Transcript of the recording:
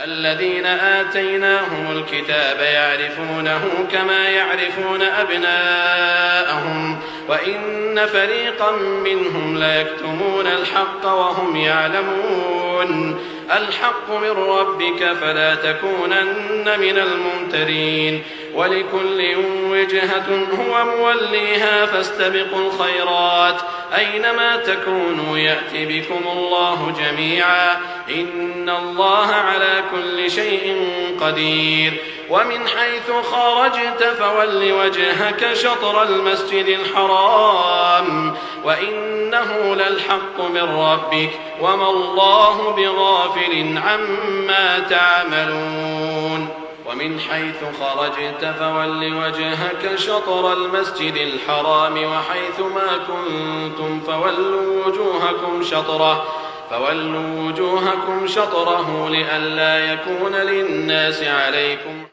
الذين آتيناهم الكتاب يعرفونه كما يعرفون أبناءهم وإن فريقا منهم ليكتمون الحق وهم يعلمون. الحق من ربك فلا تكونن من الممترين. ولكل وجهة هو موليها فاستبقوا الخيرات أينما تكونوا يأت بكم الله جميعا إن الله على كل شيء قدير. ومن حيث خرجت فول وجهك شطر المسجد الحرام وإنه للحق من ربك وما الله بغافل عما تعملون. ومن حيث خرجت فول وجهك شطر المسجد الحرام وحيث ما كنتم فولوا وجوهكم شطره لئلا يكون للناس عليكم